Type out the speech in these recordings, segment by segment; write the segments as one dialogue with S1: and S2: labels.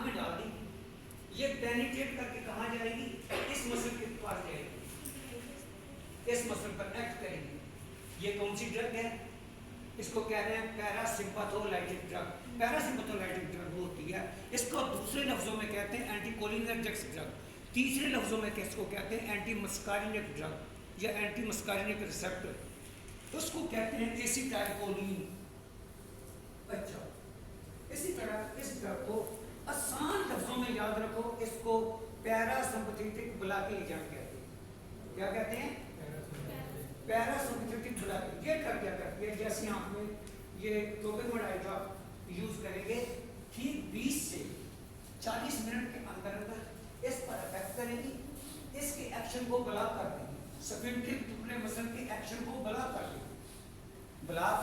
S1: में डाल दी, ये पेनिट्रेट करके कहाँ जाएगी, इस मसल के पास जाएगी, इस मसल पर एक्ट करेगी। ये कौन सी ड्रग है, इसको कह रहे हैं पैरासिम्पैथोलाइटिक ड्रग। पैरासिम्पैथोलाइटिक ड्रग होती है, इसको दूसरे लफ्जों में कहते हैं एंटीकोलिनर्जिक ड्रग, तीसरे लफ्जों में किसको कहते हैं एंटी मस्कारिनिक ड्रग या एंटी मस्कारिनिक रिसेप्टर, उसको कहते हैं एसिटाइलकोलिन। अच्छा, इसी तरह इस ड्रग को आसान लफ्जों में याद रखो, इसको पैरासिम्पैथेटिक ब्लॉकेज एजेंट कहते हैं। क्या कहते हैं, पैरासिम्पैथेटिक ब्लॉकेज। ये ड्रग क्या करती है, जैसे आंख में ये क्लोपिडोग्राम आई ड्रॉप यूज करेंगे, ठीक 20 से 40 मिनट के अंदर अंदर इस पर इफेक्ट करेगी, इसके एक्शन को ब्लॉक कर देगी, स्फिंक्टर टुकड़े मसल के एक्शन को ब्लॉक कर देगी, ब्लॉक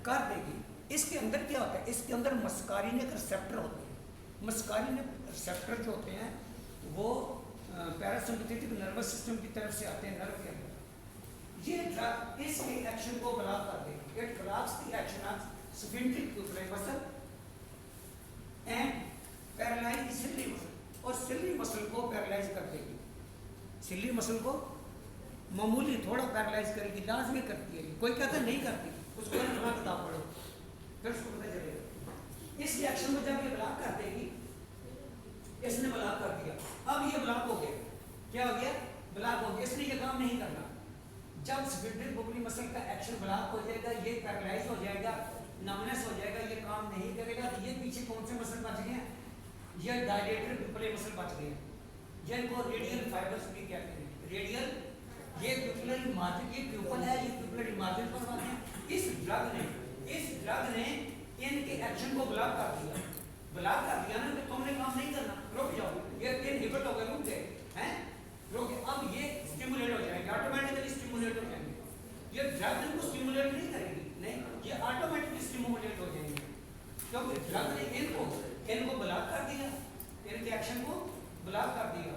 S1: कर देगी। इसके अंदर क्या होता है, इसके अंदर मस्कारिनिक रिसेप्टर होते हैं। मस्कारिनिक रिसेप्टर जो होते हैं वो पैरासिम्पैथेटिक नर्वस सिस्टम की तरफ से आते हैं, नर्व के अंदर। ये ड्रग इसके एक्शन को ब्लॉक कर देगी। It blocks the action of sphincter टुकड़े muscle and paralyse the ciliary muscle, और सिली मसल को पैरालाइज कर देगी। सिली मसल को मामूली थोड़ा पैरालाइज करेगी, लाजमी करती है। कोई कहता है नहीं करती, उसको थोड़ा किताब पढ़ो फिर उसको पता चलेगा। इस रिएक्शन को जब ये ब्लॉक कर देगी, इसने ब्लॉक कर दिया, अब ये ब्लॉक हो गया, क्या हो गया, ब्लॉक हो गया, इसने ये काम नहीं करना। जब स्फिंक्टर बुकली मसल का एक्शन ब्लॉक हो जाएगा, ये पैरालाइज हो जाएगा, नमनेस हो जाएगा, ये काम नहीं करेगा, तो ये पीछे कौन से मसल बच गए हैं, ये डायलेटेड पिपले मसल बच गए हैं, जिनको रेडियल फाइबर्स भी कहते हैं। रेडियल, ये पिपलरी मार्जिन, ये प्यूपल है, ये पिपलरी मार्जिन पर बात है। इस ड्रग ने इनके एक्शन को ब्लॉक कर दिया, ब्लॉक कर दिया ना, तो तुमने काम नहीं करना, रुक जाओ, ये इनहिबिट हो गए, रुक गए हैं, रुक गए। अब ये स्टिमुलेट हो जाएंगे, ऑटोमेटिकली स्टिमुलेट हो जाएंगे। ये ड्रग इनको स्टिमुलेट नहीं करेगी, नहीं, ये ऑटोमेटिकली स्टिमुलेट हो जाएंगे, क्योंकि ड्रग ने इनको ब्लॉक कर दिया, इनके एक्शन को ब्लॉक कर दिया,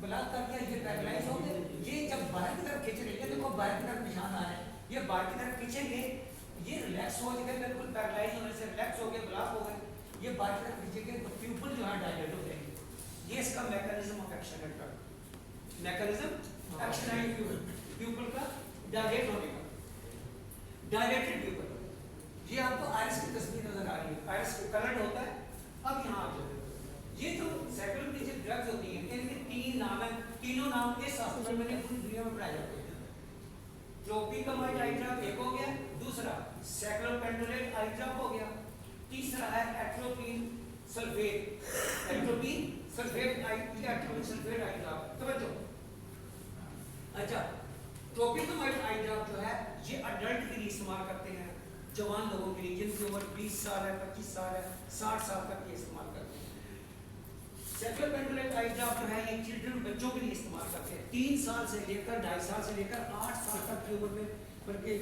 S1: ब्लॉक कर दिया, ये पैरालाइज हो गए। ये जब बाहर की तरफ खींच रही है, देखो बाहर की तरफ निशान आ रहा है, ये बाहर की तरफ खींचेंगे, ये रिलैक्स हो जाएगा, बिल्कुल पैरालाइज होने से रिलैक्स हो गए, ब्लॉक हो गए। ये बाहर की तरफ खींचेंगे तो प्यूपल जो है डायलेट हो जाएंगे। ये इसका मैकेनिज्म ऑफ एक्शन है, मैकेनिज्म एक्शन है प्यूपल का डायलेट होने का, डायलेटेड प्यूपल। ये आपको आइरिस की तस्वीर नजर आ रही है, आइरिस कलर्ड होता है। अब यहाँ आ जाओ, ये जो साइक्लोप्लेजिक ड्रग्स होती हैं, इनके 3 नाम हैं, तीनों नाम इस हॉस्पिटल में नहीं, पूरी दुनिया में पढ़ाए जाते हैं। ट्रोपिकमाइड आई ड्रग एक हो गया, दूसरा साइक्लोपेंडोलेट आई ड्रग हो गया, तीसरा है एट्रोपिन सल्फेट, एट्रोपिन सल्फेट आई ड्रग। समझो, अच्छा, ट्रोपिकमाइड आई ड्रग जो है ये अडल्ट के लिए इस्तेमाल करते हैं, जवान लोगों के लिए जिनकी उम्र 20 साल है, 25 साल है, 60 साल तक ये इस्तेमाल करते हैं। साइक्लोपेंडोलेट आई ड्रग जो है ये चिल्ड्रन, बच्चों के लिए इस्तेमाल करते हैं, 3 साल से लेकर 2.5 साल से लेकर 8 साल तक की उम्र में, बल्कि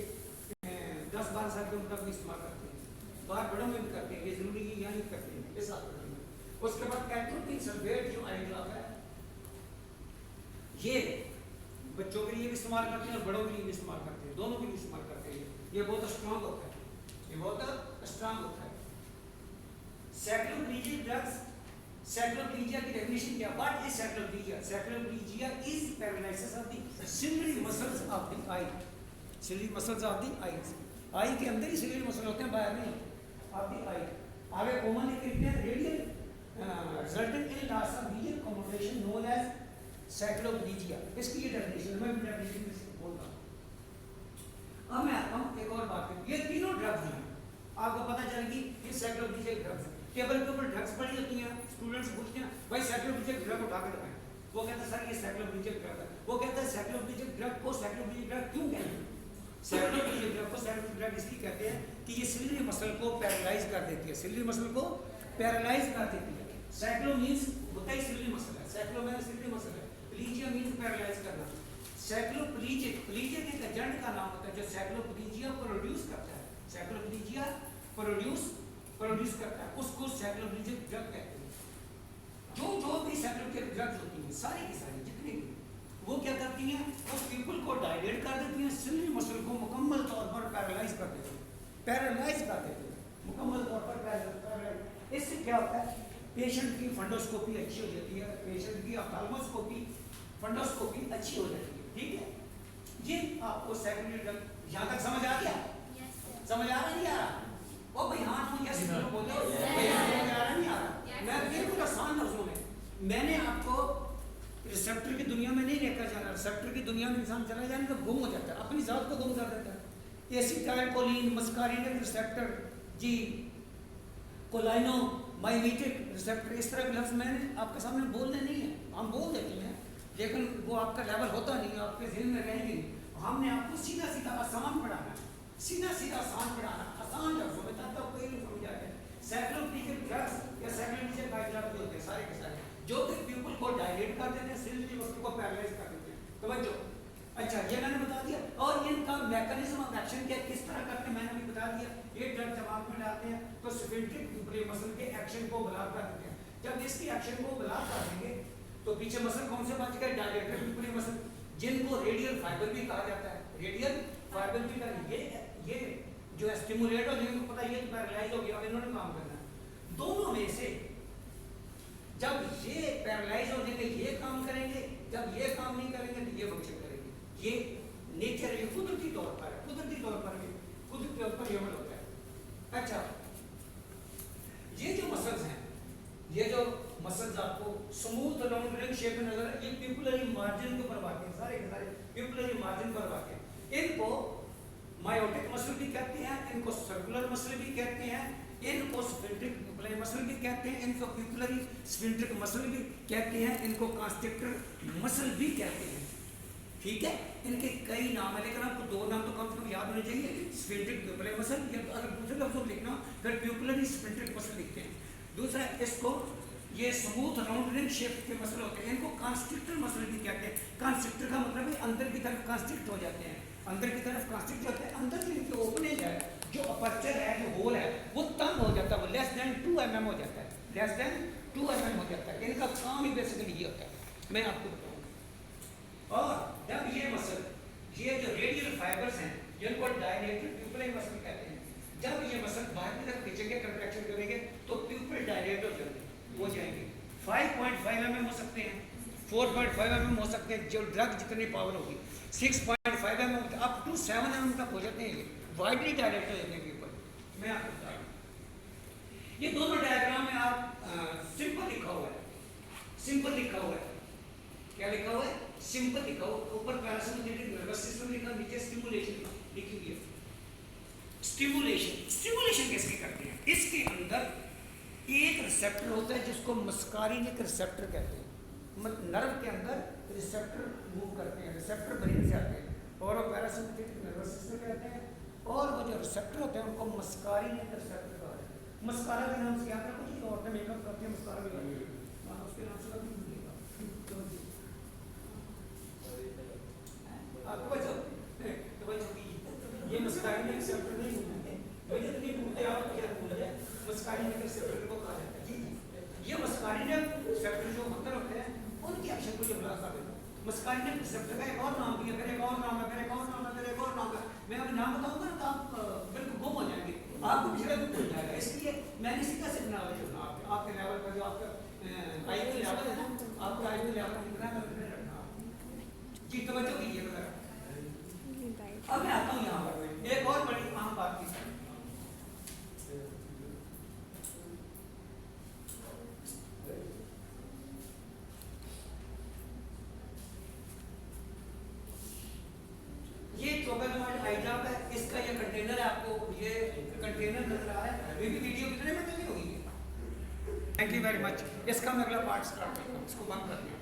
S1: 10-12 साल की उम्र तक भी इस्तेमाल करते हैं, बाहर बड़ों में भी करते हैं, ये जरूरी है यहाँ नहीं करते हैं इस हॉस्पिटल में। उसके बाद एट्रोपिन सल्फेट जो आई ड्रग है ये बच्चों के लिए भी इस्तेमाल करते हैं और बड़ों के लिए भी इस्तेमाल करते हैं, दोनों के लिए इस्तेमाल करते हैं। ये बहुत स्ट्रांग होता है, ये बहुत स्ट्रांग होता है। साइक्लोप्लेजिक ड्रग्स, साइक्लोप्लेजिया की डेफिनेशन क्या, what is cycloplegia? Cycloplegia is paralysis of the ciliary muscles of the eye, ciliary muscles of the eyes. Eye के अंदर ही सिलियरी मसल होते हैं, बाहर नहीं, ऑफ द आई। आगे कॉमन लिखते हैं radial resultant in loss of vision communication known as cycloplegia. इसकी ये डेफिनेशन मैं भी डेफिनेशन बोल रहा हूँ। अब मैं आता हूँ एक और बात पे, ये तीनों ड्रग्स हैं, आपको पता चलेगी ये साइक्लोप्लेजिक ड्रग्स हैं। टेबल के ऊपर ड्रग्स पड़ी होती हैं, स्टूडेंट्स पूछते हैं भाई साइक्लोप्लेजिक ड्रग उठा के दिखाएं, वो कहता है सर ये साइक्लोप्लेजिक ड्रग है। वो कहता है साइक्लोप्लेजिक ड्रग को साइक्लोप्लेजिक ड्रग क्यों कहते हैं? साइक्लोप्लेजिक ड्रग को साइक्लोप्लेजिक ड्रग इसलिए कहते हैं कि ये सिलियरी मसल को पैरालाइज कर देती है, सिलियरी मसल को पैरालाइज कर देती है। साइक्लो मींस होता है सिलियरी मसल है, साइक्लो में सिलियरी मसल है, प्लीजिया मींस पैरालाइज करना। साइक्लोप्लेजिक, प्लीजिया के एजेंट का नाम होता है जो साइक्लोप्लेजिया प्रोड्यूस करता है, साइक्लोप्लेजिया प्रोड्यूस करता है, उसको साइक्लोप्लेजिक ड्रग कहते हैं। जो भी साइक्लोप्लेजिक ड्रग्स होती हैं सारी की सारी जितनी भी, वो क्या करती हैं, उस पीपल को डायलेट कर देती हैं, सिलियरी मसल को मुकम्मल तौर पर पैरालाइज कर देती हैं, पैरालाइज कर देती हैं मुकम्मल तौर पर पैरालाइज। इससे क्या होता है, पेशेंट की फंडोस्कोपी अच्छी हो जाती है, पेशेंट की ऑप्थाल्मोस्कोपी फंडोस्कोपी अच्छी हो जाती है। ठीक है, ये आपको सेकेंडरी ड्रग यहाँ तक समझ आ गया? समझ आ रहा नहीं आ रहा? ओ भाई हाँ तो यस बोलो, समझ आ रहा नहीं आ रहा? मैं बिल्कुल आसान लफ्जों में मैंने आपको रिसेप्टर की दुनिया में नहीं लेकर जाना। रिसेप्टर की दुनिया में इंसान चला जाए तो गुम हो जाता है, अपनी जात को गुम कर देता है। एसिटाइलकोलिन, मस्कारिनिक रिसेप्टर, जी कोलाइनो माइमेटिक रिसेप्टर, इस तरह के लफ्ज मैंने आपके सामने बोलने नहीं है, हम बोल देते हैं लेकिन वो आपका लेवल होता नहीं है, आपके जहन में रहेंगे। हमने आपको सीधा सीधा आसान पढ़ाना, सीधा सीधा आसान पढ़ाना, आसान लफ्जों में, तब तक कोई नहीं समझ आ जाए। साइक्लोप्टिकल ड्रग्स या साइक्लोप्टिकल बाय ड्रग्स होते हैं सारे के सारे, जो कि पीपल को डायलेट कर देते हैं, सिर्फ वस्तु को पैरालाइज कर देते हैं। समझो? अच्छा, ये मैंने बता दिया। और इनका मैकेनिज्म ऑफ एक्शन क्या किस तरह करते हैं मैंने भी बता दिया। ये ड्रग जब आप में डालते हैं तो स्फिंक्टर प्यूपल मसल के एक्शन को ब्लॉक कर देते हैं। जब इसकी एक्शन को ब्लॉक कर देंगे तो पीछे मसल कौन से बच गए? डायलेटेड प्यूपल मसल, जिनको रेडियल फाइबर भी कहा जाता है। रेडियल फाइबर भी का ये जो स्टिमुलेट हो, जिनको पता ये पैरालाइज हो गया, अब इन्होंने काम करना है। दोनों में से जब ये पैरालाइज हो जाएंगे ये काम करेंगे, जब ये काम नहीं करेंगे तो ये फंक्शन करेंगे। ये नेचर, ये कुदरती तौर पर है, कुदरती तौर पर भी कुदरती तौर पर ये होता है। अच्छा, ये जो मसल्स हैं, ये जो मसल्स आपको स्मूथ राउंड रिंग शेप में नजर, ये प्यूपिलरी मार्जिन के ऊपर वाक़ है, सारे के सारे प्यूपिलरी मार्जिन पर वाक़ है। इनको मायोटिक मसल भी कहते हैं, इनको सर्कुलर मसल भी कहते हैं, इनको स्फिंक्टर प्यूपिलरी मसल भी कहते हैं, इनको प्यूपिलरी स्फिंक्टर मसल भी कहते हैं, इनको कॉन्स्ट्रिक्टर मसल भी कहते हैं। ठीक है, इनके कई नाम है लेकिन आपको दो नाम तो कम से कम याद होने चाहिए। स्फिंक्टर प्यूपिलरी मसल, अगर दूसरे लफ्जों में लिखना फिर प्यूपिलरी स्फिंक्टर मसल लिखते हैं। दूसरा, इसको ये स्मूथ राउंड रिंग शेप के मसल होते हैं, इनको कॉन्स्ट्रिक्टर मसल भी कहते हैं। कॉन्स्ट्रिक्टर का मतलब है अंदर की तरफ कॉन्स्ट्रिक्ट हो जाते हैं, अंदर की तरफ कॉन्स्ट्रिक्ट होते हैं। अंदर की जो ओपनिंग है, जो अपर्चर है, जो होल है, वो तंग हो जाता है, वो लेस देन 2 mm हो जाता है, लेस देन 2 mm हो जाता है। इनका काम ही बेसिकली ये होता है, मैं आपको बताऊंगा। और जब ये मसल, ये जो रेडियल फाइबर्स हैं जिनको डायलेटेड प्यूपिलरी मसल कहते हैं, जब ये मसल बाहर की तरफ खींचेंगे, कंट्रैक्शन करेंगे तो प्यूपिल डायलेट हो जाएंगे। 5.5 mm हो सकते हैं, 4.5 mm हो सकते हैं, जो ड्रग जितनी पावर होगी, 6.5 mm अप टू 7 mm तक हो जाते हैं। ये वाइडली डायलेट हो जाते हैं प्यूपिल। मैं आपको बता दूं, ये दोनों डायग्राम में आप सिंपल लिखा हुआ है, सिंपल लिखा हुआ है, क्या लिखा हुआ है? सिंपल लिखा हुआ, ऊपर पैरासिम्पैथेटिक नर्वस सिस्टम लिखा, नीचे स्टिमुलेशन लिखी हुई है। स्टिमुलेशन किसके करते हैं? इसके अंदर एक रिसेप्टर होता है जिसको मस्कारिनिक रिसेप्टर कहते हैं। नर्व के अंदर रिसेप्टर मूव करते हैं, रिसेप्टर ब्रेन से आते हैं और वो पैरासिम्पैथेटिक नर्वस सिस्टम कहते हैं। और वो जो रिसेप्टर होते हैं उनको मस्कारिनिक रिसेप्टर कहा जाता है। मस्कारा के नाम से याद रखो, कुछ औरतें मेकअप करती हैं, मस्कारा भी करती हैं, उसके नाम से कभी भूलिएगा। आपको बचो तो बचो, ये मस्कारिनिक रिसेप्टर नहीं भूलेंगे, मुझे तो नहीं भूलते, आप क्या भूल जाए। मस्कारिनिक रिसेप्टर को कहा जाता है। जी, ये मस्कारिनिक रिसेप्टर जो अंदर होते हैं उनकी एक्शन को ये बता सकते हैं। मस्कारिनिक रिसेप्टर का एक और नाम भी है, फिर एक और नाम है, फिर एक और नाम है, फिर एक और नाम है। मैं अभी नाम बताऊंगा ना तो आप बिल्कुल गुम हो जाएंगे, आपको पिछले भी भूल जाएगा। इसलिए मैंने सीधा से नॉलेज होना आपके लेवल पर, जो आपका आईक्यू लेवल है ना, आपका आईक्यू लेवल कितना है रखना। जी, तवज्जो कीजिए जरा। अब मैं आता हूँ यहाँ पर एक और बड़ी आम बात की। ये ट्रोपेनोइड हाइड्राप है, इसका ये कंटेनर है, आपको ये कंटेनर नजर आ रहा है। अभी भी वीडियो कितने मिनट की होगी? Thank you very much. इसका मैं अगला पार्ट स्टार्ट करता हूँ, इसको बंद कर दिया।